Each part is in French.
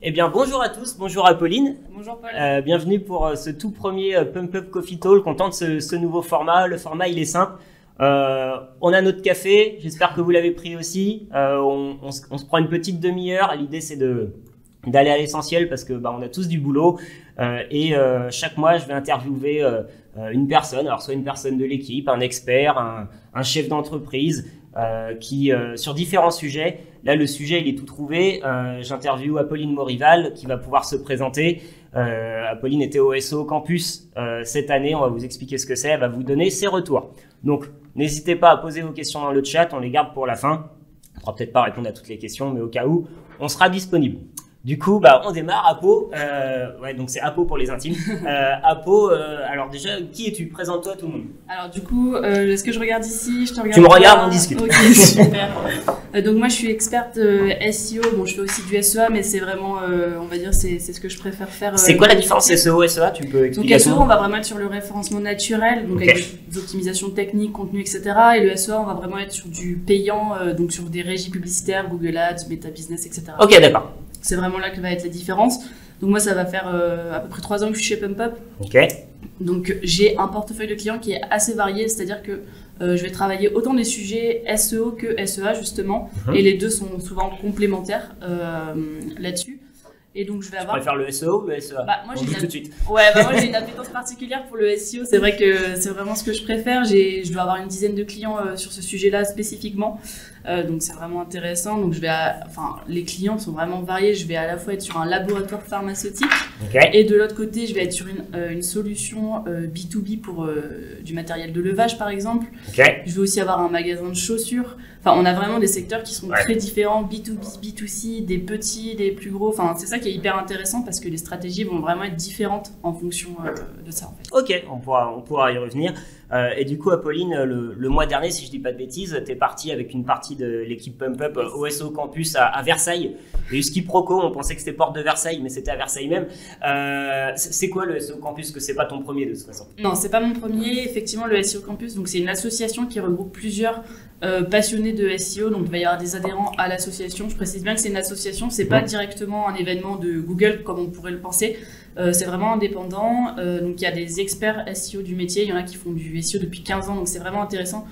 Eh bien, bonjour à tous, bonjour Apolline. Bonjour Paul. Bienvenue pour ce tout premier Pump Up Coffee Talk. Content de ce nouveau format. Le format, il est simple. On a notre café. J'espère que vous l'avez pris aussi. On se prend une petite demi-heure. L'idée, c'est d'aller à l'essentiel parce que on a tous du boulot. Chaque mois, je vais interviewer une personne. Alors, soit une personne de l'équipe, un expert, un chef d'entreprise qui sur différents sujets. Là, le sujet, il est tout trouvé. J'interviewe Apolline Morival qui va pouvoir se présenter. Apolline était au SO Campus cette année. On va vous expliquer ce que c'est. Elle va vous donner ses retours. Donc, n'hésitez pas à poser vos questions dans le chat. On les garde pour la fin. On ne pourra peut-être pas répondre à toutes les questions, mais au cas où, on sera disponible. Du coup, on démarre. Apo, donc c'est Apo pour les intimes. Apo, alors déjà, qui es-tu? Présente-toi à tout le monde. Alors du coup, est-ce que je regarde ici? Je te regarde. Tu me regardes, on discute. Ok, super. Donc moi, je suis experte SEO. Bon, je fais aussi du SEA, mais c'est vraiment, on va dire, c'est ce que je préfère faire. C'est quoi la différence SEO, SEA? Tu peux expliquer? Donc SEO, on va vraiment être sur le référencement naturel, donc avec des optimisations techniques, contenu, etc. Et le SEA, on va vraiment être sur du payant, donc sur des régies publicitaires, Google Ads, Meta Business, etc. Ok, d'accord. C'est vraiment là que va être la différence. Donc moi, ça va faire à peu près 3 ans que je suis chez Pump Up. Ok. Donc j'ai un portefeuille de clients qui est assez varié, c'est-à-dire que je vais travailler autant des sujets SEO que SEA justement, et les deux sont souvent complémentaires là-dessus. Et donc je vais avoir. Tu préfères le SEO ou le SEA? Moi on dit tout de suite. Ouais, moi j'ai une appétence particulière pour le SEO. C'est vrai que c'est vraiment ce que je préfère. Je dois avoir une dizaine de clients sur ce sujet-là spécifiquement. Donc c'est vraiment intéressant. Donc les clients sont vraiment variés. Je vais à la fois être sur un laboratoire pharmaceutique et de l'autre côté, je vais être sur une solution B2B pour du matériel de levage par exemple. Je vais aussi avoir un magasin de chaussures. Enfin, on a vraiment des secteurs qui sont très différents, B2B, B2C, des petits, des plus gros. Enfin, c'est ça qui est hyper intéressant parce que les stratégies vont vraiment être différentes en fonction de ça en fait. Ok, on pourra y revenir. Et du coup, Apolline, le mois dernier, si je dis pas de bêtises, t'es partie avec une partie de l'équipe Pump Up au SO Campus à Versailles. Il y a eu ce quiproquo, on pensait que c'était porte de Versailles, mais c'était à Versailles même. C'est quoi le SO Campus? Que c'est pas ton premier de toute façon? Non, c'est pas mon premier. Effectivement, le SEO Campus, donc c'est une association qui regroupe plusieurs passionnés de SEO. Donc il va y avoir des adhérents à l'association. Je précise bien que c'est une association, c'est pas directement un événement de Google comme on pourrait le penser. C'est vraiment indépendant. Donc il y a des experts SEO du métier. Il y en a qui font du SEO depuis 15 ans, donc c'est vraiment intéressant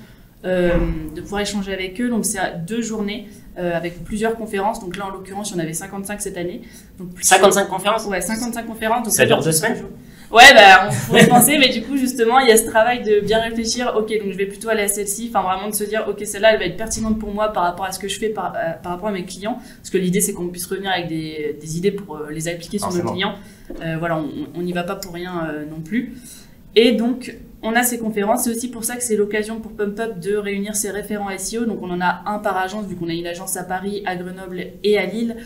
de pouvoir échanger avec eux. Donc c'est à 2 journées avec plusieurs conférences. Donc là en l'occurrence, il y en avait 55 cette année. Donc 55 conférences? Ouais, 55 conférences. Donc ça dure 2 semaines? Ouais, on pourrait penser, mais du coup, justement, il y a ce travail de bien réfléchir. Ok, donc je vais plutôt aller à celle-ci. Enfin, vraiment de se dire, ok, celle-là, elle va être pertinente pour moi par rapport à ce que je fais, par rapport à mes clients. Parce que l'idée, c'est qu'on puisse revenir avec des idées pour les appliquer sur nos clients. On n'y va pas pour rien non plus. Et donc, on a ces conférences. C'est aussi pour ça que c'est l'occasion pour Pump Up de réunir ses référents SEO. Donc, on en a un par agence, vu qu'on a une agence à Paris, à Grenoble et à Lille.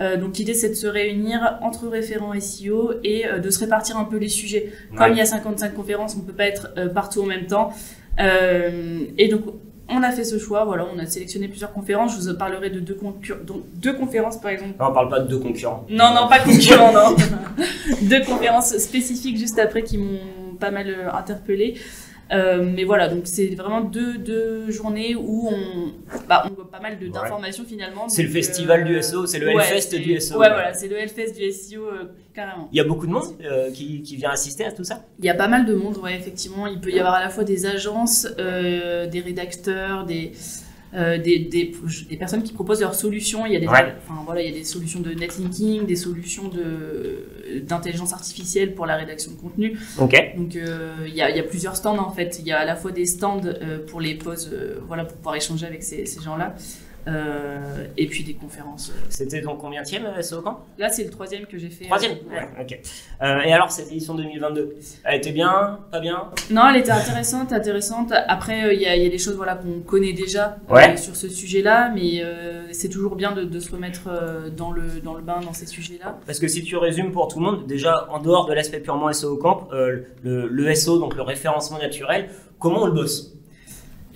Donc l'idée c'est de se réunir entre référents SEO et de se répartir un peu les sujets. Comme il y a 55 conférences, on ne peut pas être partout en même temps. Et donc on a fait ce choix, on a sélectionné plusieurs conférences. Je vous parlerai de deux conférences par exemple. Non, on parle pas de 2 concurrents. Non, pas concurrents, non. 2 conférences spécifiques juste après qui m'ont pas mal interpellée. Mais voilà, donc c'est vraiment deux journées où on voit pas mal d'informations finalement. C'est le festival du SEO, c'est le Hellfest du SEO. Ouais, voilà, c'est le Hellfest du SEO carrément. Il y a beaucoup de monde qui vient assister à tout ça? Il y a pas mal de monde, ouais, effectivement. Il peut y avoir à la fois des agences, des rédacteurs, des personnes qui proposent leurs solutions. Il y a il y a des solutions de netlinking, des solutions d'intelligence artificielle pour la rédaction de contenu. Donc il y a plusieurs stands en fait. Il y a à la fois des stands pour les pauses, pour pouvoir échanger avec ces gens-là. Et puis des conférences. C'était donc combienième SEO Camp? Là, c'est le 3e que j'ai fait. 3e? Ouais, ok. Et alors, cette édition 2022, elle était bien? Pas bien? Non, elle était intéressante. Après, il y a des choses qu'on connaît déjà sur ce sujet-là, mais c'est toujours bien de se remettre dans le bain dans ces sujets-là. Parce que si tu résumes pour tout le monde, déjà, en dehors de l'aspect purement SEO Camp, le SEO, donc le référencement naturel, comment on le bosse?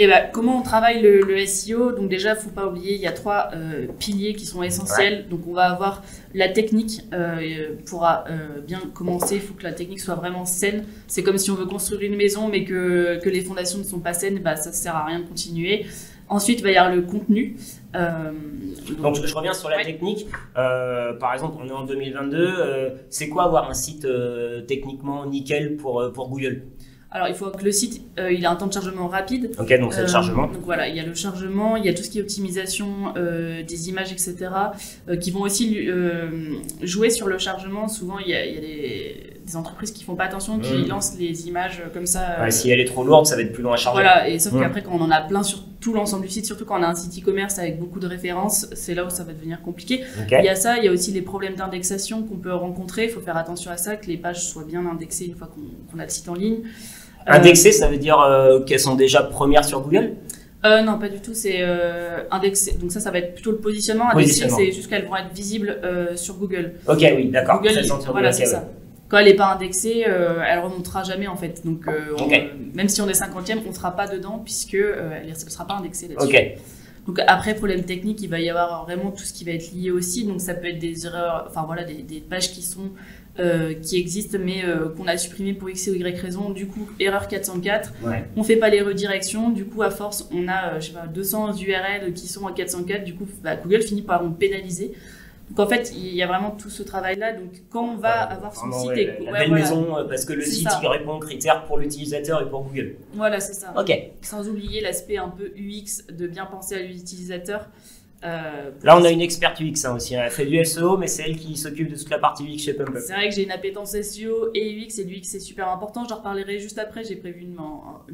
Et comment on travaille le SEO? Donc déjà, faut pas oublier, il y a 3 piliers qui sont essentiels. Donc on va avoir la technique. Pour bien commencer, il faut que la technique soit vraiment saine. C'est comme si on veut construire une maison, mais que les fondations ne sont pas saines, ça sert à rien de continuer. Ensuite, il va y avoir le contenu. Donc je reviens sur la technique. Par exemple, on est en 2022. C'est quoi avoir un site techniquement nickel pour Google? Alors, il faut que le site il a un temps de chargement rapide. Ok, donc c'est le chargement. Donc voilà, il y a le chargement, il y a tout ce qui est optimisation des images, etc. Qui vont aussi jouer sur le chargement. Souvent, il y a des entreprises qui font pas attention, qui lancent les images comme ça. Ouais, si elle est trop lourde, ça va être plus long à charger. Voilà, et sauf qu'après, quand on en a plein sur tout l'ensemble du site, surtout quand on a un site e-commerce avec beaucoup de références, c'est là où ça va devenir compliqué. Il y a ça, il y a aussi les problèmes d'indexation qu'on peut rencontrer. Il faut faire attention à ça, que les pages soient bien indexées une fois qu'on a le site en ligne. Indexées, ça veut dire qu'elles sont déjà premières sur Google? Non, pas du tout, c'est indexé. Donc ça va être plutôt le positionnement. Indexé, c'est juste qu'elles vont être visibles sur Google. Ok, oui, d'accord. Google, voilà, c'est ça. Quand elle n'est pas indexée, elle remontera jamais en fait. Donc même si on est 50e, on ne sera pas dedans puisque elle ne sera pas indexée là-dessus. Ok. Donc après, problème technique, il va y avoir vraiment tout ce qui va être lié aussi. Donc ça peut être des erreurs, enfin voilà, des pages qui existent mais qu'on a supprimées pour X ou Y raison. Du coup, erreur 404. Ouais. On fait pas les redirections. Du coup, à force, on a 200 URL qui sont à 404. Du coup, Google finit par nous pénaliser. Donc en fait, il y a vraiment tout ce travail-là. Donc quand on va avoir son site... La belle maison, parce que le site, il répond aux critères pour l'utilisateur et pour Google. Voilà, c'est ça. Ok. Sans oublier l'aspect un peu UX, de bien penser à l'utilisateur. Là, on a une experte UX aussi. Elle fait du SEO, mais c'est elle qui s'occupe de toute la partie UX chez PumpUp. C'est vrai que j'ai une appétence SEO et UX, et l'UX c'est super important. J'en reparlerai juste après. J'ai prévu une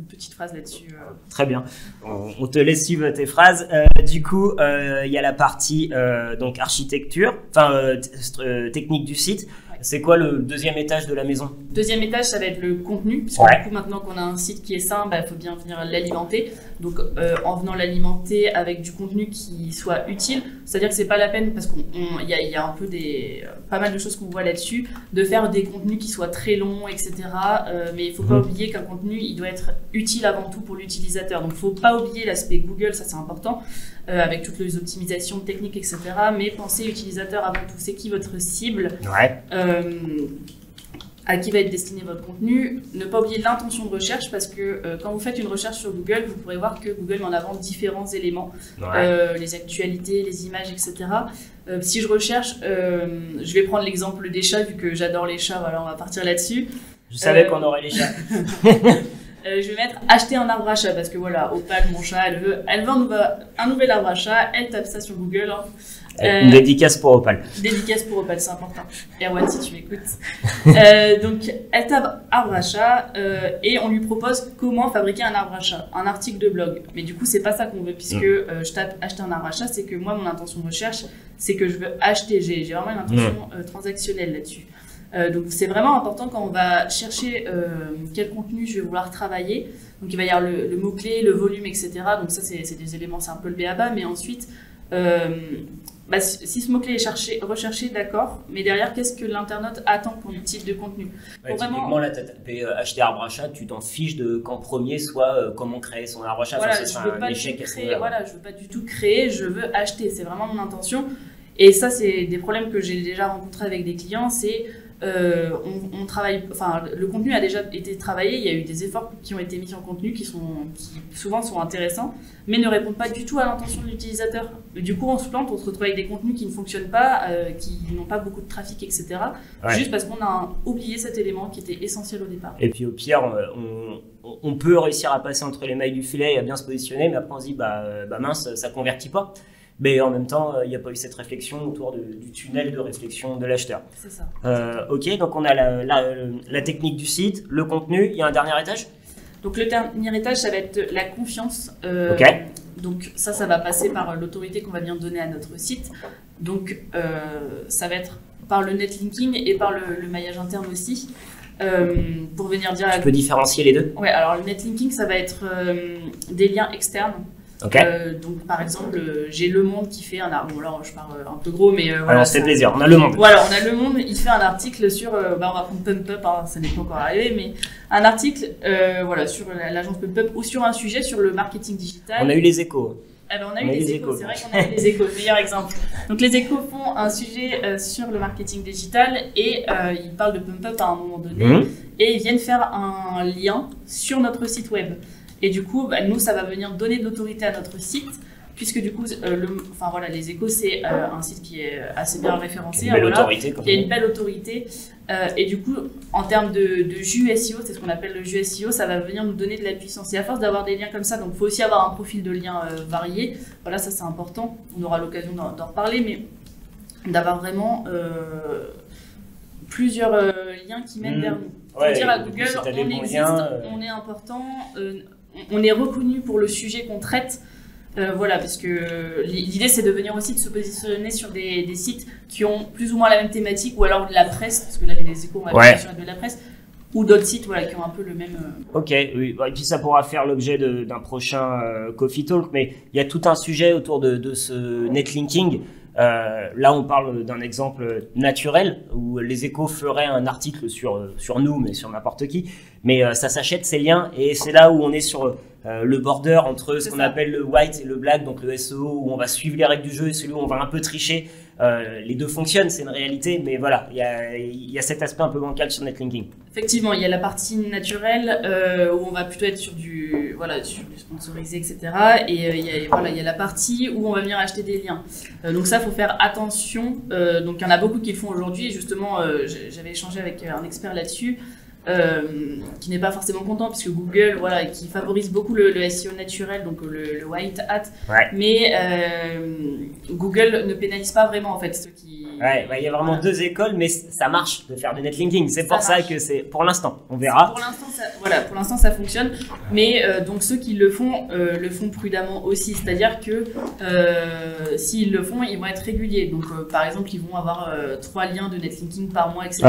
petite phrase là-dessus. Très bien. On te laisse suivre tes phrases. Du coup, il y a la partie donc architecture, technique du site. C'est quoi le deuxième étage de la maison? Deuxième étage, ça va être le contenu. Parce que du coup, maintenant qu'on a un site qui est sain, il faut bien venir l'alimenter. Donc, en venant l'alimenter avec du contenu qui soit utile, c'est-à-dire que c'est pas la peine, parce qu'il y a un peu pas mal de choses qu'on voit là-dessus, de faire des contenus qui soient très longs, etc. Mais il faut pas oublier qu'un contenu, il doit être utile avant tout pour l'utilisateur. Donc, il faut pas oublier l'aspect Google, ça c'est important, avec toutes les optimisations techniques, etc. Mais pensez utilisateur avant tout. C'est qui votre cible? À qui va être destiné votre contenu. Ne pas oublier l'intention de recherche, parce que quand vous faites une recherche sur Google, vous pourrez voir que Google met en avant différents éléments, les actualités, les images, etc. Si je recherche, je vais prendre l'exemple des chats, vu que j'adore les chats, voilà, on va partir là-dessus. Je savais qu'on aurait les chats. Je vais mettre acheter un arbre à chat, parce que voilà, Opal, mon chat, elle veut un nouvel arbre à chat, elle tape ça sur Google. Une dédicace pour Opal. Dédicace pour Opal, c'est important. Erwan, si tu m'écoutes. Donc, elle tape arbre à chat et on lui propose comment fabriquer un arbre à chat, un article de blog. Mais du coup, c'est pas ça qu'on veut, puisque je tape acheter un arbre à chat, c'est que moi, mon intention de recherche, c'est que je veux acheter. J'ai vraiment une intention transactionnelle là-dessus. Donc c'est vraiment important quand on va chercher quel contenu je vais vouloir travailler. Donc il va y avoir le mot-clé, le volume, etc. Donc ça c'est des éléments, c'est un peu le b.a.-ba. Mais ensuite, si ce mot-clé est recherché, d'accord. Mais derrière, qu'est-ce que l'internaute attend pour le type de contenu? Typiquement, là, tu as tapé acheter arbre à chat, tu t'en fiches de qu'en premier soit comment créer son arbre à chat. Voilà, je veux pas je veux pas du tout créer, je veux acheter. C'est vraiment mon intention. Et ça, c'est des problèmes que j'ai déjà rencontrés avec des clients. C'est on travaille, le contenu a déjà été travaillé, il y a eu des efforts qui ont été mis sur le contenu qui souvent sont intéressants, mais ne répondent pas du tout à l'intention de l'utilisateur. Du coup, on se plante, on se retrouve avec des contenus qui ne fonctionnent pas, qui n'ont pas beaucoup de trafic, etc. Juste parce qu'on a oublié cet élément qui était essentiel au départ. Et puis au pire, on peut réussir à passer entre les mailles du filet et à bien se positionner, mais après on se dit mince, ça convertit pas. Mais en même temps, il n'y a pas eu cette réflexion autour du tunnel de réflexion de l'acheteur. C'est ça. Ok, donc on a la technique du site, le contenu, il y a un dernier étage? Donc le dernier étage, ça va être la confiance. Donc ça va passer par l'autorité qu'on va bien donner à notre site. Donc ça va être par le netlinking et par le maillage interne aussi. Pour venir dire... Tu peux différencier les deux? Ouais, alors le netlinking, ça va être des liens externes. Ok. Donc par exemple, j'ai Le Monde qui fait un article. Bon là, je parle un peu gros, mais voilà. Alors, c'est plaisir. On a Le Monde. Voilà, on a Le Monde. Il fait un article sur. On va prendre PumpUp, hein, ça n'est pas encore arrivé, mais un article, voilà, sur l'agence PumpUp ou sur un sujet sur le marketing digital. On a eu les Échos. Ah ben, on a eu les Échos. C'est vrai qu'on a eu les Échos. Meilleur exemple. Donc les Échos font un sujet sur le marketing digital et ils parlent de PumpUp à un moment donné et ils viennent faire un lien sur notre site web. Et du coup, nous, ça va venir donner de l'autorité à notre site, puisque du coup, enfin voilà, les Échos, c'est un site qui est assez bien référencé, qui a une belle autorité. Et du coup, en termes de jus SEO, c'est ce qu'on appelle le jus SEO, ça va venir nous donner de la puissance. Et à force d'avoir des liens comme ça, donc il faut aussi avoir un profil de liens varié. Voilà, ça c'est important. On aura l'occasion d'en reparler, mais d'avoir vraiment plusieurs liens qui mènent vers nous. Faut dire à Google, on existe, on est important. On est reconnu pour le sujet qu'on traite, voilà, parce que l'idée c'est de venir aussi de se positionner sur des sites qui ont plus ou moins la même thématique, ou alors de la presse, parce que là les Échos on va aller sur de la presse, ou d'autres sites voilà, qui ont un peu le même... Ok, oui, et puis ça pourra faire l'objet d'un prochain Coffee Talk, mais il y a tout un sujet autour de ce netlinking. Là, on parle d'un exemple naturel où les Échos feraient un article sur nous, mais sur n'importe qui. Mais ça s'achète ces liens et c'est là où on est sur le border entre ce qu'on appelle le white et le black, donc le SEO où on va suivre les règles du jeu et celui où on va un peu tricher. Les deux fonctionnent, c'est une réalité, mais voilà, il y a cet aspect un peu bancal sur netlinking. Effectivement, il y a la partie naturelle où on va plutôt être sur du sponsorisé, etc. Et il y a la partie où on va venir acheter des liens. Donc ça, faut faire attention. Donc il y en a beaucoup qui le font aujourd'hui. Et justement, j'avais échangé avec un expert là-dessus. Qui n'est pas forcément content puisque Google voilà qui favorise beaucoup le SEO naturel donc le white hat mais Google ne pénalise pas vraiment en fait ceux qui il y a vraiment deux écoles mais ça marche de faire du netlinking, c'est pour ça que c'est pour l'instant on verra pour l'instant ça fonctionne mais donc ceux qui le font prudemment aussi, c'est-à-dire que s'ils le font ils vont être réguliers donc par exemple ils vont avoir 3 liens de netlinking par mois etc.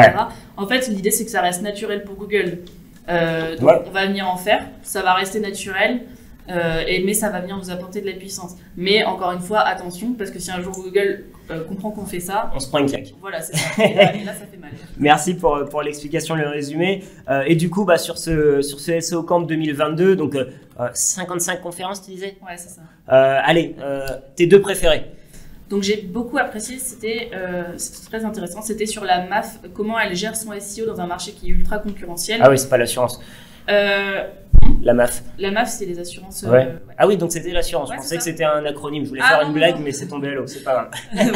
En fait l'idée c'est que ça reste naturel pour Google. Donc on va venir en faire, ça va rester naturel, mais ça va venir nous apporter de la puissance. Mais encore une fois, attention, parce que si un jour Google comprend qu'on fait ça, on se prend une claque. Voilà, c'est ça. Et là, ça fait mal. Merci pour l'explication, le résumé. Et du coup, sur ce SEO Camp 2022, donc 55 conférences, tu disais ? Ouais, c'est ça. Allez, tes 2 préférés. Donc j'ai beaucoup apprécié, c'était très intéressant, c'était sur la MAF, comment elle gère son SEO dans un marché qui est ultra concurrentiel. Ah oui, c'est pas l'assurance. La MAF. La MAF, c'est les assurances. Ouais. Ah oui, donc c'était l'assurance. Je pensais que c'était un acronyme. Je voulais faire une blague, mais c'est tombé à l'eau. C'est pas grave.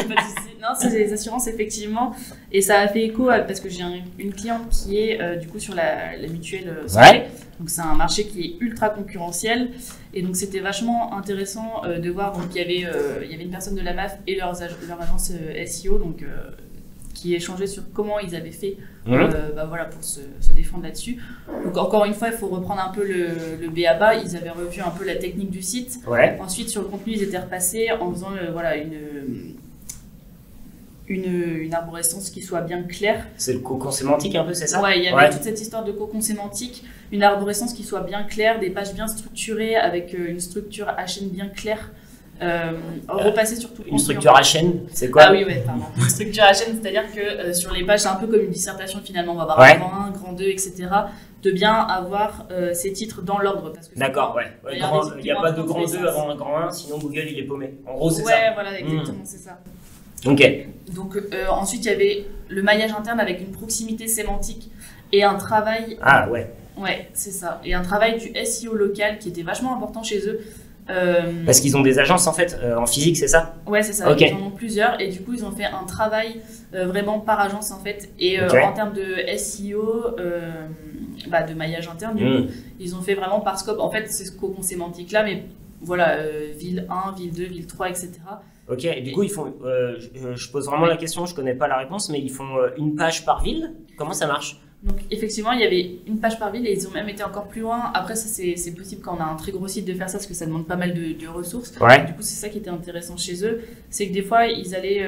Non, c'est les assurances, effectivement. Et ça a fait écho parce que j'ai une cliente qui est du coup sur la mutuelle santé. Donc c'est un marché qui est ultra concurrentiel. Et donc c'était vachement intéressant de voir. Donc il y avait une personne de la MAF et leur agence SEO. Donc qui échangeaient sur comment ils avaient fait voilà, pour se défendre là-dessus. Donc encore une fois, il faut reprendre un peu le b.a-ba. Ils avaient revu un peu la technique du site. Ensuite, sur le contenu, ils étaient repassés en faisant voilà, une arborescence qui soit bien claire. C'est le cocon sémantique un peu, c'est ça ? Ouais, il y avait toute cette histoire de cocon sémantique, une arborescence qui soit bien claire, des pages bien structurées avec une structure HN bien claire. Repasser sur tout le une structure HN, c'est quoi ? Ah oui, pardon. Une structure HN, c'est-à-dire que sur les pages, c'est un peu comme une dissertation finalement. On va avoir grand 1, grand 2, etc. De bien avoir ces titres dans l'ordre. D'accord, il n'y a pas de grand 2 avant un grand 1, sinon Google il est paumé. En gros, c'est ça. Ouais, voilà, exactement, c'est ça. Ok. Donc ensuite, il y avait le maillage interne avec une proximité sémantique et un travail. Ah ouais. Ouais, c'est ça. Et un travail du SEO local qui était vachement important chez eux. Parce qu'ils ont des agences en fait en physique, c'est ça ? Ouais, c'est ça. Ils en ont plusieurs et du coup ils ont fait un travail vraiment par agence en fait. Et en termes de SEO, de maillage interne, du coup, ils ont fait vraiment par scope. En fait, c'est ce cocon sémantique là, mais voilà, ville 1, ville 2, ville 3, etc. Ok, et du coup ils font. Je pose vraiment la question, je connais pas la réponse, mais ils font une page par ville ? Comment ça marche ? Donc effectivement, il y avait une page par ville et ils ont même été encore plus loin. Après, ça c'est possible quand on a un très gros site de faire ça parce que ça demande pas mal de ressources. Ouais. Du coup, c'est ça qui était intéressant chez eux, c'est que des fois ils allaient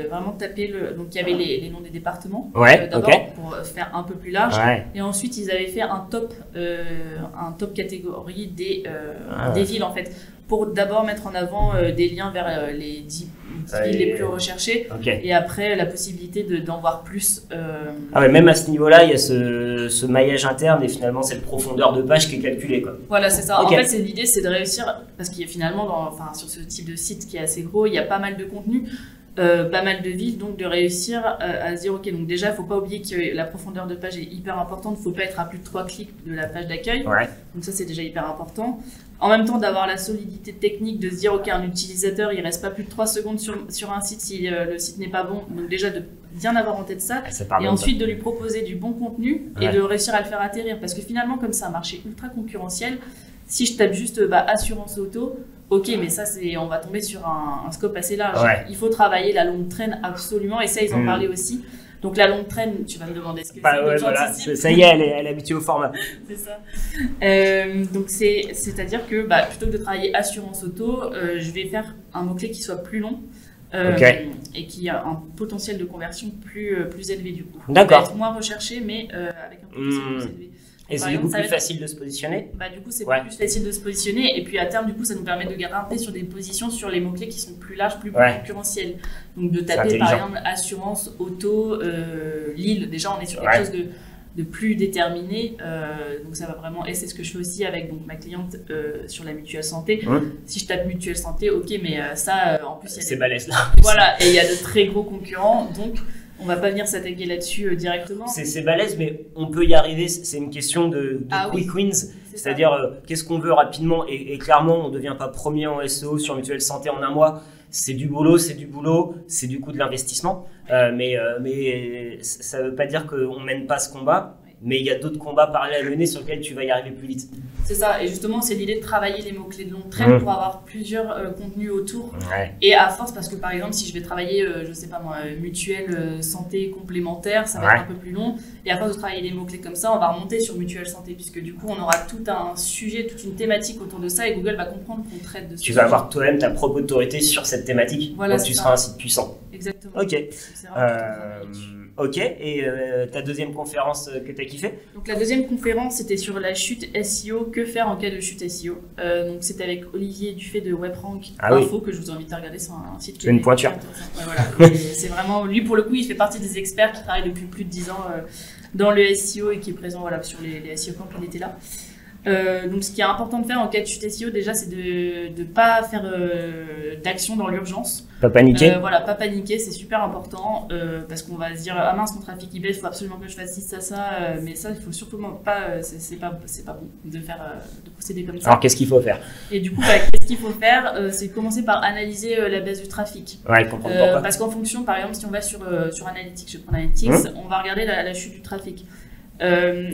vraiment taper donc il y avait les noms des départements d'abord pour faire un peu plus large. Ouais. Et ensuite ils avaient fait un top catégorie des villes en fait, pour d'abord mettre en avant des liens vers les 10 villes les plus recherchées, et après la possibilité d'en voir plus. Ah ouais, même à ce niveau-là, il y a ce maillage interne et finalement cette profondeur de page qui est calculée, quoi. Voilà, c'est ça. En fait, l'idée, c'est de réussir, parce qu'il y a finalement, sur ce type de site qui est assez gros, il y a pas mal de contenu, pas mal de villes, donc de réussir à se dire, ok, donc déjà, il ne faut pas oublier que la profondeur de page est hyper importante, il ne faut pas être à plus de 3 clics de la page d'accueil, donc ça, c'est déjà hyper important. En même temps, d'avoir la solidité technique, de se dire, ok, un utilisateur, il reste pas plus de 3 secondes sur un site si le site n'est pas bon, donc déjà de bien avoir en tête ça, et ensuite de lui proposer du bon contenu et de réussir à le faire atterrir, parce que finalement, comme c'est un marché ultra concurrentiel, si je tape juste assurance auto, ok, mais ça, on va tomber sur un scope assez large. Il faut travailler la longue traîne absolument, et ça, ils en parlaient aussi. Donc la longue traine, tu vas me demander ce que c'est. Ça y est, elle est habituée au format. C'est ça. Donc c'est-à-dire que plutôt que de travailler assurance auto, je vais faire un mot-clé qui soit plus long et qui a un potentiel de conversion plus élevé du coup. D'accord. Être moins recherché, mais avec un potentiel plus élevé. Et c'est du coup plus facile de se positionner. Du coup, c'est plus facile de se positionner. Et puis à terme, du coup, ça nous permet de grimper sur des positions sur les mots-clés qui sont plus larges, plus concurrentiels. Donc de taper par exemple assurance, auto, Lille. Déjà, on est sur quelque chose de plus déterminé. Donc ça va vraiment. Et c'est ce que je fais aussi avec ma cliente sur la mutuelle santé. Si je tape mutuelle santé, ok, mais ça, en plus, c'est balèze là. Voilà, et il y a de très gros concurrents. Donc on va pas venir s'attaquer là-dessus directement. C'est balèze, mais on peut y arriver. C'est une question de quick wins. C'est-à-dire, qu'est-ce qu'on veut rapidement, et clairement, on ne devient pas premier en SEO sur mutuelle santé en un mois. C'est du boulot, c'est du coût de l'investissement. Mais ça ne veut pas dire qu'on ne mène pas ce combat. Mais il y a d'autres combats parallèles à mener sur lesquels tu vas y arriver plus vite. C'est ça, et justement, c'est l'idée de travailler les mots-clés de longue traîne pour avoir plusieurs contenus autour. Et à force, parce que par exemple, si je vais travailler, je sais pas moi, mutuelle santé complémentaire, ça va être un peu plus long. Et à force de travailler les mots-clés comme ça, on va remonter sur mutuelle santé, puisque du coup, on aura tout un sujet, toute une thématique autour de ça, et Google va comprendre qu'on traite de ça. Tu vas avoir toi-même ta propre autorité sur cette thématique, donc tu seras un site puissant. Exactement. Ok. Ok, et ta deuxième conférence que tu as kiffé? Donc la deuxième conférence, c'était sur la chute SEO, que faire en cas de chute SEO. Donc c'était avec Olivier Dufay de WebRank Info, que je vous invite à regarder sur un site qui est une pointure. Voilà. C'est vraiment, lui pour le coup, il fait partie des experts qui travaillent depuis plus de 10 ans dans le SEO et qui est présent sur les SEO camp, il était là. Donc ce qui est important de faire en cas de chute SEO, déjà, c'est de ne pas faire d'action dans l'urgence. Pas paniquer. Pas paniquer, c'est super important parce qu'on va se dire ah mince, mon trafic il baisse, il faut absolument que je fasse ci, ça, mais ça il faut surtout pas, c'est pas bon de procéder comme ça. Alors qu'est-ce qu'il faut faire? Et du coup, qu'est-ce qu'il faut faire, c'est commencer par analyser la baisse du trafic. Comprendre pourquoi. Parce qu'en fonction, par exemple, si on va sur Analytics, je prends Analytics, on va regarder la chute du trafic.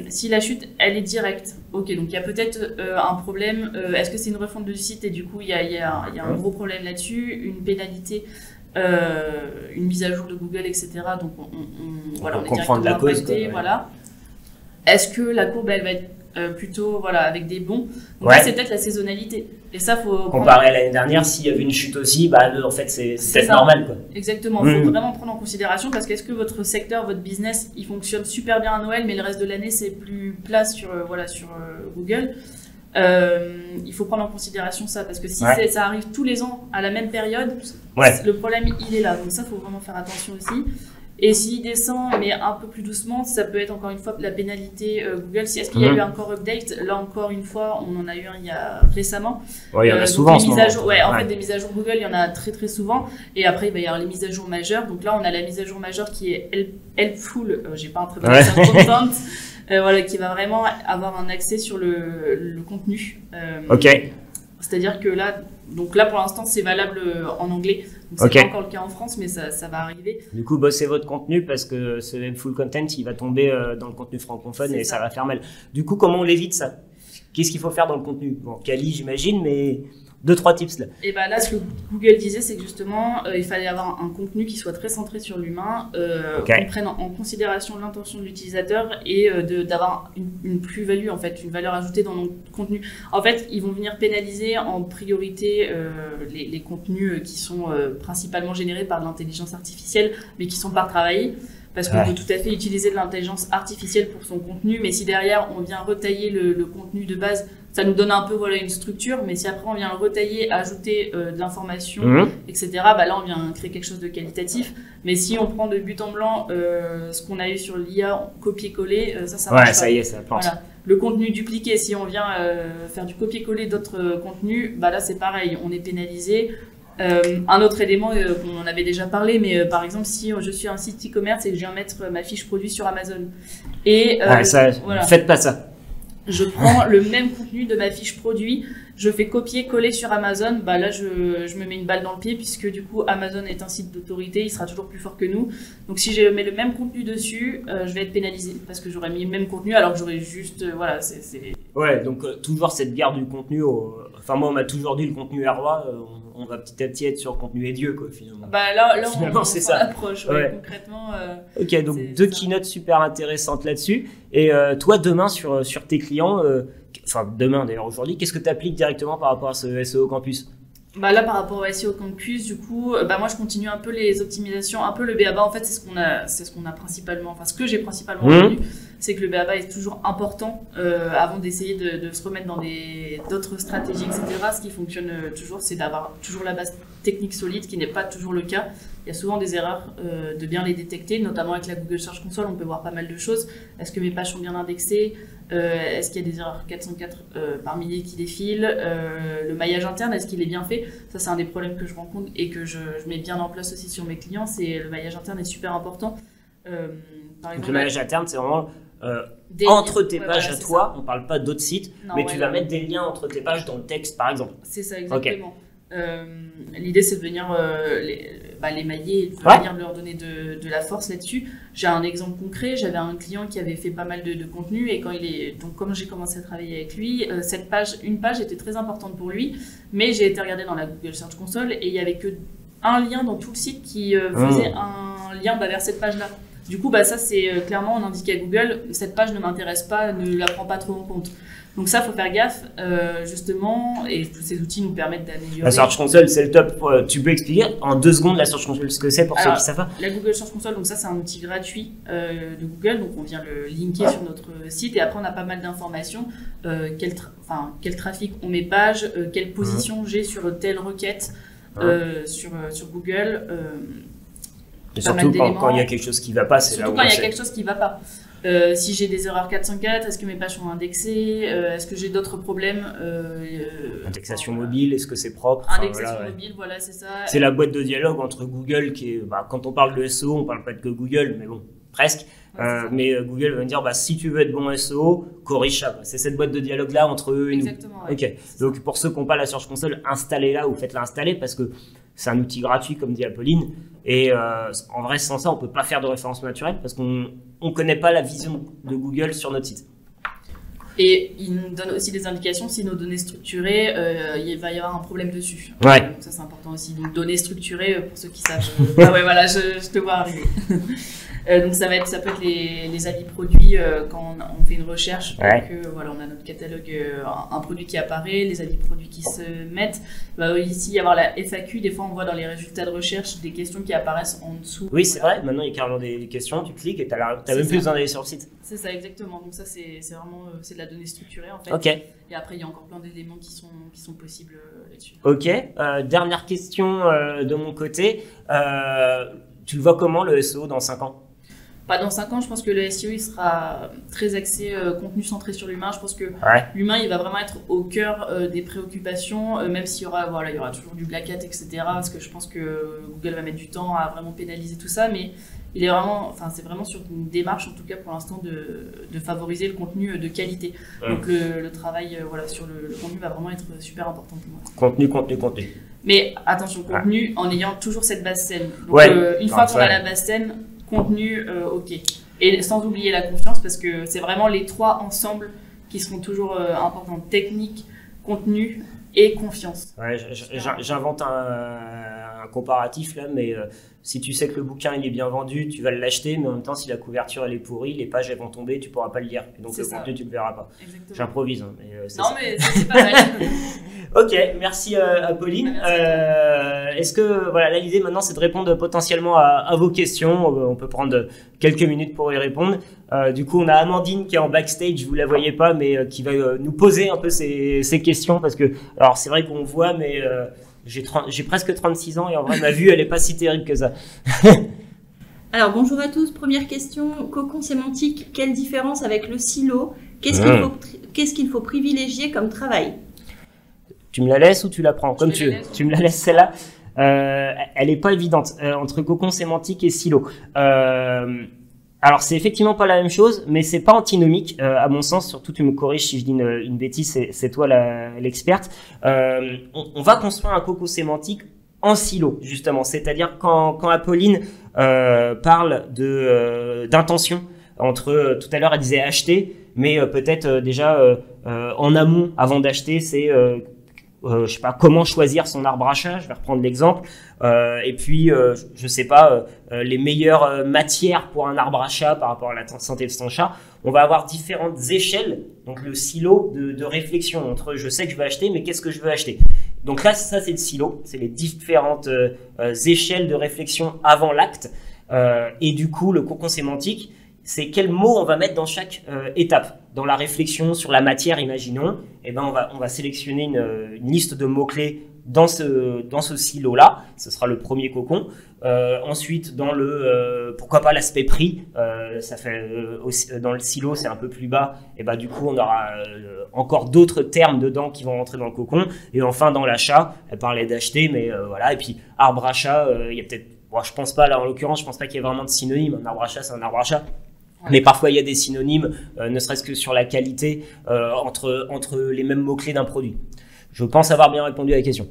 Si la chute elle est directe, ok, donc il y a peut-être un problème. Est-ce que c'est une refonte du site et du coup il y a un gros problème là-dessus, une pénalité, une mise à jour de Google, etc. Donc on est comprendre la cause. Voilà. Est-ce que la courbe elle va être plutôt avec des bons. Donc là, c'est peut-être la saisonnalité. Et ça, faut comparé à l'année dernière, s'il y avait une chute aussi, en fait, c'est peut-être normal, quoi. Exactement. Il faut vraiment prendre en considération parce qu'est-ce que votre secteur, votre business, il fonctionne super bien à Noël, mais le reste de l'année, c'est plus plat sur Google. Il faut prendre en considération ça parce que si ça arrive tous les ans à la même période, le problème, il est là. Donc ça, il faut vraiment faire attention aussi. Et s'il descend, mais un peu plus doucement, ça peut être encore une fois la pénalité Google. Est-ce qu'il y a eu un core update? Là encore une fois, on en a eu un il y a récemment. Il y en a souvent en ce moment. En fait, des mises à jour Google, il y en a très très souvent. Et après, il va y avoir les mises à jour majeures. Donc là, on a la mise à jour majeure qui est helpful. J'ai pas un très bon content. Qui va vraiment avoir un accès sur le contenu. C'est-à-dire que là, pour l'instant, c'est valable en anglais. Donc c'est pas encore le cas en France, mais ça va arriver. Du coup, bossez votre contenu parce que ce full content, il va tomber dans le contenu francophone et ça va faire mal. Du coup, comment on l'évite ça? Qu'est-ce qu'il faut faire dans le contenu? Bon, Kali, j'imagine, mais 2-3 tips là. Et bah là, ce que Google disait, c'est que justement, il fallait avoir un contenu qui soit très centré sur l'humain, qu'on prenne en considération l'intention de l'utilisateur et d'avoir une plus-value, en fait, une valeur ajoutée dans notre contenu. En fait, ils vont venir pénaliser en priorité les contenus qui sont principalement générés par l'intelligence artificielle, mais qui sont pas retravaillés. Parce qu'on peut tout à fait utiliser de l'intelligence artificielle pour son contenu, mais si derrière on vient retailler le contenu de base, ça nous donne un peu une structure, mais si après on vient le retailler, ajouter de l'information, etc., bah là on vient créer quelque chose de qualitatif. Mais si on prend de but en blanc ce qu'on a eu sur l'IA, copier-coller, ça marche pas. Ça y est, ça pense. Voilà. Le contenu dupliqué, si on vient faire du copier-coller d'autres contenus, bah là c'est pareil, on est pénalisé. Un autre élément qu'on en avait déjà parlé, mais par exemple si je suis un site e-commerce et que je viens mettre ma fiche produit sur Amazon et faites pas ça. Je prends le même contenu de ma fiche produit, je fais copier-coller sur Amazon, bah là je me mets une balle dans le pied puisque du coup Amazon est un site d'autorité, il sera toujours plus fort que nous. Donc si je mets le même contenu dessus, je vais être pénalisé parce que j'aurais mis le même contenu alors que j'aurais juste Ouais, donc toujours cette guerre du contenu. Enfin moi on m'a toujours dit le contenu est roi. On va petit à petit être sur le contenu et Dieu quoi finalement. Bah là finalement, c'est ça. Approche, concrètement. Ok, donc 2 keynotes super intéressantes là-dessus. Et toi demain sur tes clients, enfin demain d'ailleurs aujourd'hui, qu'est-ce que tu appliques directement par rapport à ce SEO Campus? Bah là par rapport au SEO Campus, du coup, moi je continue un peu les optimisations, un peu le BABA. En fait c'est ce qu'on a principalement, enfin ce que j'ai principalement retenu, c'est que le BABA est toujours important avant d'essayer de se remettre dans d'autres stratégies, etc. Ce qui fonctionne toujours, c'est d'avoir toujours la base technique solide, qui n'est pas toujours le cas. Il y a souvent des erreurs, de bien les détecter, notamment avec la Google Search Console, on peut voir pas mal de choses. Est-ce que mes pages sont bien indexées? Est-ce qu'il y a des erreurs 404 par millier qui défilent? Le maillage interne, est-ce qu'il est bien fait? Ça, c'est un des problèmes que je rencontre et que je mets bien en place aussi sur mes clients. C'est le maillage interne est super important. Par exemple, le maillage interne, c'est vraiment entre tes pages à toi. On ne parle pas d'autres sites, mais tu vas mettre des liens entre tes pages dans le texte, par exemple. C'est ça, exactement. L'idée, c'est de venir l'émailler et de leur donner de la force là-dessus. J'ai un exemple concret. J'avais un client qui avait fait pas mal de contenu et donc comme j'ai commencé à travailler avec lui, une page était très importante pour lui, mais j'ai été regarder dans la Google Search Console et il y avait que un lien dans tout le site qui faisait un lien vers cette page-là. Du coup, ça c'est clairement on indique à Google, cette page ne m'intéresse pas, ne la prends pas trop en compte. Donc ça, faut faire gaffe, justement, et tous ces outils nous permettent d'améliorer. La Search Console, c'est le top. Tu peux expliquer en 2 secondes la Search Console, ce que c'est pour ceux qui savent pas? La Google Search Console, donc ça, c'est un outil gratuit de Google, donc on vient le linker sur notre site, et après on a pas mal d'informations, quel trafic ont mes pages, quelle position j'ai sur telle requête sur Google. Et surtout quand il y a quelque chose qui ne va pas, c'est là où surtout quand il y a quelque chose qui ne va pas. Si j'ai des erreurs 404, est-ce que mes pages sont indexées? Est-ce que j'ai d'autres problèmes? Indexation mobile, est-ce que c'est propre? Indexation mobile, voilà, c'est ça. C'est la boîte de dialogue entre Google qui est... quand on parle de SEO, on ne parle pas de que Google, mais bon, presque. Mais Google va me dire, si tu veux être bon SEO, corrige ça. C'est cette boîte de dialogue-là entre eux et nous. Exactement. Ouais. Ok. Donc pour ceux qui n'ont pas la Search Console, installez-la ou faites-la installer parce que c'est un outil gratuit, comme dit Apolline. Et en vrai, sans ça, on ne peut pas faire de référencement naturel parce qu'on ne connaît pas la vision de Google sur notre site. Et il nous donne aussi des indications si nos données structurées, il va y avoir un problème dessus. Ouais. Donc ça, c'est important aussi. Donc données structurées, pour ceux qui savent. Je te vois arriver. Donc ça peut être les avis produits quand on fait une recherche. Donc, on a notre catalogue, un produit qui apparaît, les avis produits qui se mettent. Il va ici y avoir la FAQ. Des fois, on voit dans les résultats de recherche des questions qui apparaissent en dessous. Oui, c'est vrai. Maintenant, il y a carrément des questions. Tu cliques et tu as même plus besoin d'aller sur le site. C'est ça, exactement. Donc ça, c'est vraiment c'est de la donnée structurée en fait. Ok. Et après, il y a encore plein d'éléments qui sont possibles là-dessus. Ok. Dernière question de mon côté. Tu le vois comment le SEO dans 5 ans? Dans 5 ans, je pense que le SEO il sera très axé contenu centré sur l'humain. Je pense que l'humain il va vraiment être au cœur des préoccupations, même s'il y aura toujours du black hat, etc. Parce que je pense que Google va mettre du temps à vraiment pénaliser tout ça, mais il est c'est vraiment sur une démarche en tout cas pour l'instant de favoriser le contenu de qualité. Donc le travail sur le contenu va vraiment être super important pour moi. Contenu. Mais attention, contenu en ayant toujours cette base saine. Donc une fois qu'on a la base saine, contenu, ok. Et sans oublier la confiance, parce que c'est vraiment les 3 ensemble qui seront toujours importants. Technique, contenu et confiance. Ouais, j'invente un comparatif là, mais si tu sais que le bouquin il est bien vendu, tu vas l'acheter, mais en même temps si la couverture elle est pourrie, les pages elles vont tomber, tu pourras pas le lire. Et donc le contenu tu le verras pas. J'improvise. Hein, mais non ça. Mais c'est pas mal. Ok, merci Apolline. Est-ce que voilà, là l'idée maintenant c'est de répondre potentiellement à vos questions. On peut prendre quelques minutes pour y répondre. Du coup, on a Amandine qui est en backstage, vous la voyez pas, mais qui va nous poser un peu ces questions parce que alors c'est vrai qu'on voit, mais j'ai presque 36 ans et en vrai ma vue elle est pas si terrible que ça. Alors bonjour à tous. Première question, cocon sémantique, quelle différence avec le silo? Qu'est-ce qu'il faut privilégier comme travail? Tu me la laisses ou tu la prends? Comme tu veux. Tu me la laisses celle-là. Elle est pas évidente entre cocon sémantique et silo. Alors c'est effectivement pas la même chose, mais c'est pas antinomique à mon sens. Surtout tu me corriges si je dis une bêtise, c'est toi l'experte. On va construire un cocon sémantique en silo justement, c'est-à-dire quand Apolline parle d'intention. Entre tout à l'heure elle disait acheter, mais peut-être déjà en amont avant d'acheter c'est je sais pas comment choisir son arbre à chat, je vais reprendre l'exemple, et puis je sais pas les meilleures matières pour un arbre à chat par rapport à la santé de son chat. On va avoir différentes échelles, donc le silo de réflexion entre je sais que je vais acheter mais qu'est-ce que je veux acheter. Donc là ça c'est le silo, c'est les différentes échelles de réflexion avant l'acte, et du coup le cocon sémantique c'est quels mots on va mettre dans chaque étape. Dans la réflexion sur la matière, imaginons, eh ben on va sélectionner une liste de mots-clés dans ce silo-là. Ce sera le premier cocon. Ensuite, dans pourquoi pas l'aspect prix, ça fait aussi, dans le silo, c'est un peu plus bas. Et ben du coup, on aura encore d'autres termes dedans qui vont rentrer dans le cocon. Et enfin, dans l'achat, elle parlait d'acheter, mais voilà. Et puis, arbre achat, il y a peut-être, bon, je pense pas, là en l'occurrence, je pense pas qu'il y ait vraiment de synonyme. Un arbre achat, c'est un arbre achat. Mais parfois, il y a des synonymes, ne serait-ce que sur la qualité, entre les mêmes mots-clés d'un produit. Je pense avoir bien répondu à la question.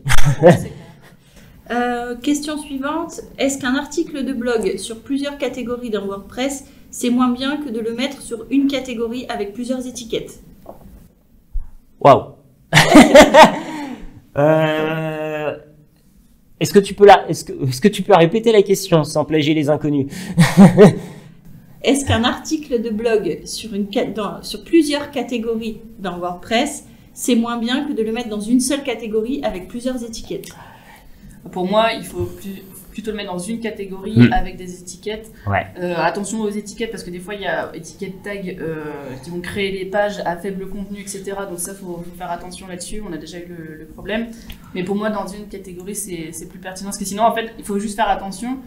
Question suivante. Est-ce qu'un article de blog sur plusieurs catégories dans WordPress, c'est moins bien que de le mettre sur une catégorie avec plusieurs étiquettes? Waouh. Est-ce que tu peux répéter la question sans plagier les inconnus? Est-ce qu'un article de blog sur plusieurs catégories dans WordPress, c'est moins bien que de le mettre dans une seule catégorie avec plusieurs étiquettes? Pour moi, il faut plutôt le mettre dans une catégorie avec des étiquettes. Ouais. Attention aux étiquettes parce que des fois, il y a étiquettes tags qui vont créer des pages à faible contenu, etc. Donc ça, faut faire attention là-dessus. On a déjà eu le problème. Mais pour moi, dans une catégorie, c'est plus pertinent parce que sinon, en fait, il faut juste faire attention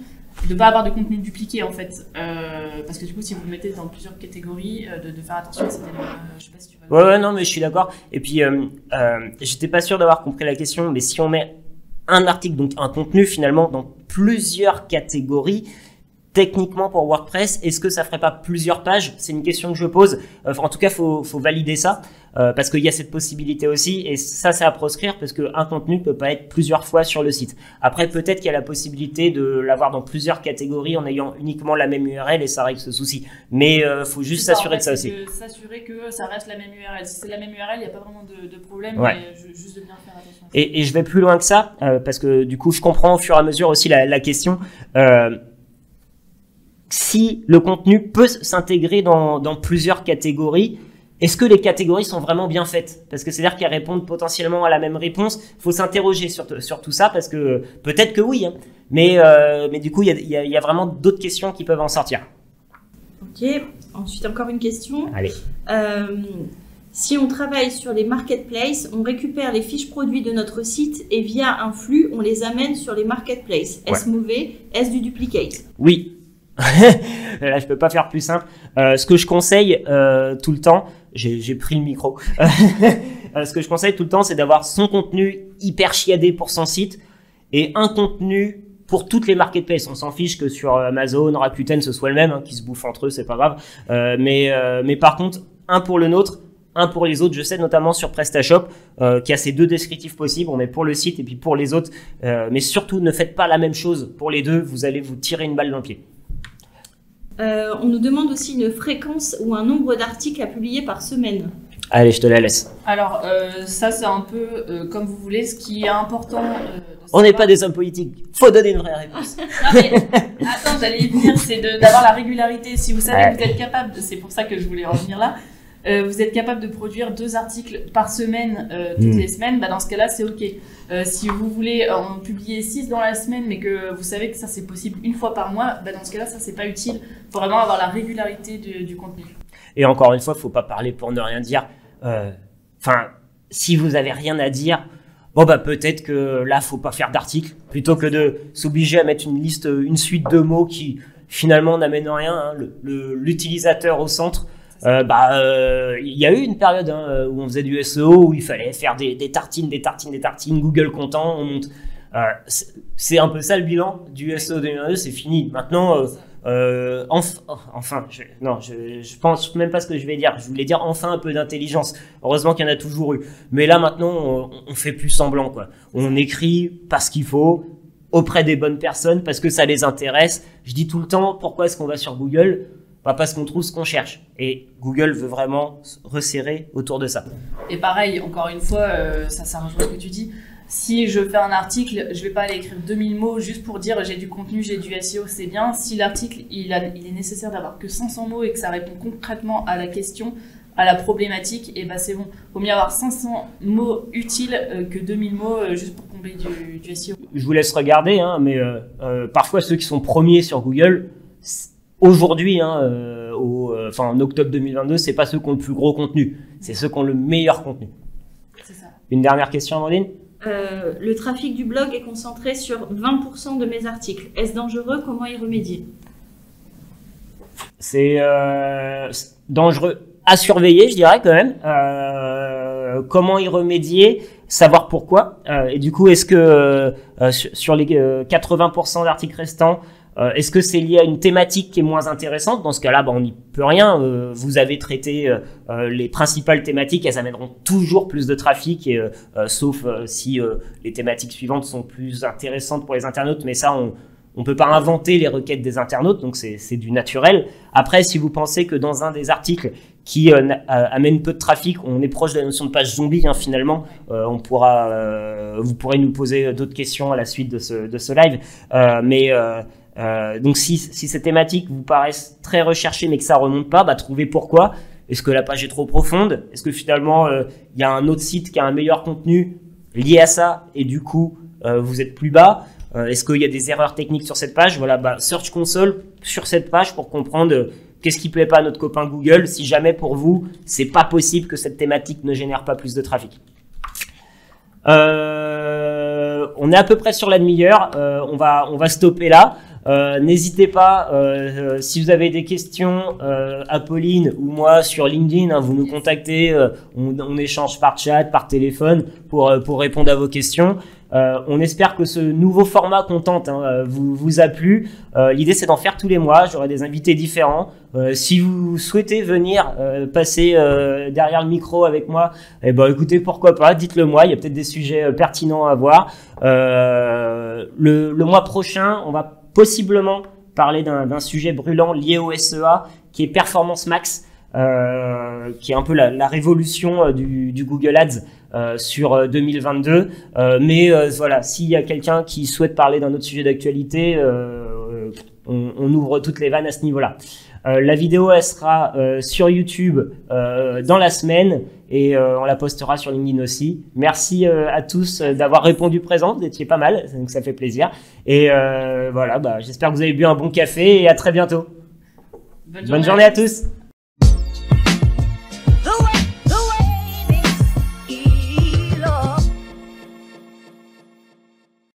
de ne pas avoir de contenu dupliqué en fait, parce que du coup si vous le mettez dans plusieurs catégories, de faire attention à cette élément. Je sais pas si tu vas... Ouais, non mais je suis d'accord. Et puis j'étais pas sûr d'avoir compris la question, mais si on met un article, donc un contenu finalement dans plusieurs catégories, techniquement pour WordPress, est-ce que ça ferait pas plusieurs pages? C'est une question que je pose. En tout cas, faut valider ça parce qu'il y a cette possibilité aussi. Et ça, c'est à proscrire parce qu'un contenu peut pas être plusieurs fois sur le site. Après, peut-être qu'il y a la possibilité de l'avoir dans plusieurs catégories en ayant uniquement la même URL et ça règle ce souci. Mais faut juste s'assurer de ça aussi. S'assurer que ça reste la même URL. Si c'est la même URL, il n'y a pas vraiment de problème. Ouais. Mais juste de bien faire attention. Et je vais plus loin que ça parce que du coup, je comprends au fur et à mesure aussi la question. Si le contenu peut s'intégrer dans plusieurs catégories, est-ce que les catégories sont vraiment bien faites? Parce que c'est-à-dire qu'elles répondent potentiellement à la même réponse. Il faut s'interroger sur tout ça parce que peut-être que oui, hein, mais du coup, il y a vraiment d'autres questions qui peuvent en sortir. Ok, ensuite encore une question. Allez. Si on travaille sur les marketplaces, on récupère les fiches produits de notre site et via un flux, on les amène sur les marketplaces. Est-ce mauvais? Est-ce du duplicate? Oui. Là, je peux pas faire plus simple. Ce que je conseille tout le temps, j'ai pris le micro. Ce que je conseille tout le temps, c'est d'avoir son contenu hyper chiadé pour son site et un contenu pour toutes les marketplaces. On s'en fiche que sur Amazon, Rakuten, ce soit le même, hein, qui se bouffent entre eux, c'est pas grave. Mais par contre, un pour le nôtre, un pour les autres. Je sais notamment sur PrestaShop qu'il y a ces deux descriptifs possibles. On met pour le site et puis pour les autres. Mais surtout, ne faites pas la même chose pour les deux. Vous allez vous tirer une balle dans le pied. On nous demande aussi une fréquence ou un nombre d'articles à publier par semaine. Allez, je te la laisse. Alors, ça, c'est un peu comme vous voulez. Ce qui est important. On n'est pas des hommes politiques. Faut donner une vraie réponse. Non, mais attends, j'allais y venir. C'est d'avoir la régularité. Si vous savez que vous êtes capable, c'est pour ça que je voulais revenir là. Vous êtes capable de produire 2 articles par semaine, toutes les semaines, bah dans ce cas-là, c'est OK. Si vous voulez en publier 6 dans la semaine, mais que vous savez que ça, c'est possible une fois par mois, bah dans ce cas-là, ça, c'est pas utile. Il faut vraiment avoir la régularité du contenu. Et encore une fois, il ne faut pas parler pour ne rien dire. Enfin, si vous avez rien à dire, bon bah peut-être que là, faut pas faire d'article, plutôt que de s'obliger à mettre une suite de mots qui finalement n'amènent rien. Hein, l'utilisateur au centre. Il y a eu une période où on faisait du SEO, où il fallait faire des tartines, Google content, on monte. C'est un peu ça le bilan du SEO 2022, c'est fini. Maintenant, je pense même pas ce que je vais dire. Je voulais dire enfin un peu d'intelligence. Heureusement qu'il y en a toujours eu. Mais là maintenant, on fait plus semblant, quoi. On écrit parce qu'il faut, auprès des bonnes personnes, parce que ça les intéresse. Je dis tout le temps, pourquoi est-ce qu'on va sur Google ? Parce qu'on trouve ce qu'on cherche. Et Google veut vraiment resserrer autour de ça. Et pareil, encore une fois, ça rejoint ce que tu dis. Si je fais un article, je vais pas aller écrire 2000 mots juste pour dire j'ai du contenu, j'ai du SEO, c'est bien. Si l'article, il est nécessaire d'avoir que 500 mots et que ça répond concrètement à la question, à la problématique, et bah c'est bon. Vaut mieux avoir 500 mots utiles que 2000 mots juste pour combler du SEO. Je vous laisse regarder, hein, mais parfois ceux qui sont premiers sur Google, aujourd'hui, en octobre 2022, c'est pas ceux qui ont le plus gros contenu, c'est ceux qui ont le meilleur contenu. C'est ça. Une dernière question, Amandine ? Le trafic du blog est concentré sur 20% de mes articles. Est-ce dangereux? Comment y remédier? C'est dangereux à surveiller, je dirais quand même. Comment y remédier? Savoir pourquoi. Et du coup, est-ce que sur les 80% d'articles restants, est-ce que c'est lié à une thématique qui est moins intéressante? Dans ce cas-là, on n'y peut rien. Vous avez traité les principales thématiques, elles amèneront toujours plus de trafic, sauf si les thématiques suivantes sont plus intéressantes pour les internautes. Mais ça, on peut pas inventer les requêtes des internautes, donc c'est du naturel. Après, si vous pensez que dans un des articles qui amène peu de trafic, on est proche de la notion de page zombie, hein, finalement, vous pourrez nous poser d'autres questions à la suite de ce live. Donc si ces thématiques vous paraissent très recherchées mais que ça remonte pas, trouvez pourquoi. Est-ce que la page est trop profonde? Est-ce que finalement il y a un autre site qui a un meilleur contenu lié à ça et du coup vous êtes plus bas? Est-ce qu'il y a des erreurs techniques sur cette page? Voilà, Search Console sur cette page pour comprendre qu'est-ce qui plaît pas à notre copain Google si jamais pour vous c'est pas possible que cette thématique ne génère pas plus de trafic. On est à peu près sur la demi-heure, on va stopper là. N'hésitez pas, si vous avez des questions, Apolline ou moi sur LinkedIn, hein, vous nous contactez, on échange par chat, par téléphone pour répondre à vos questions. On espère que ce nouveau format qu'on tente vous a plu. L'idée c'est d'en faire tous les mois, j'aurai des invités différents. Si vous souhaitez venir passer derrière le micro avec moi, écoutez, pourquoi pas, dites-le moi, il y a peut-être des sujets pertinents à voir. Le mois prochain, on va possiblement parler d'un sujet brûlant lié au SEA qui est Performance Max, qui est un peu la révolution du Google Ads sur 2022. Voilà, s'il y a quelqu'un qui souhaite parler d'un autre sujet d'actualité, on ouvre toutes les vannes à ce niveau-là. La vidéo, elle sera sur YouTube dans la semaine et on la postera sur LinkedIn aussi. Merci à tous d'avoir répondu présent, vous étiez pas mal, donc ça fait plaisir. Et voilà, j'espère que vous avez bu un bon café et à très bientôt. Bonne journée à tous.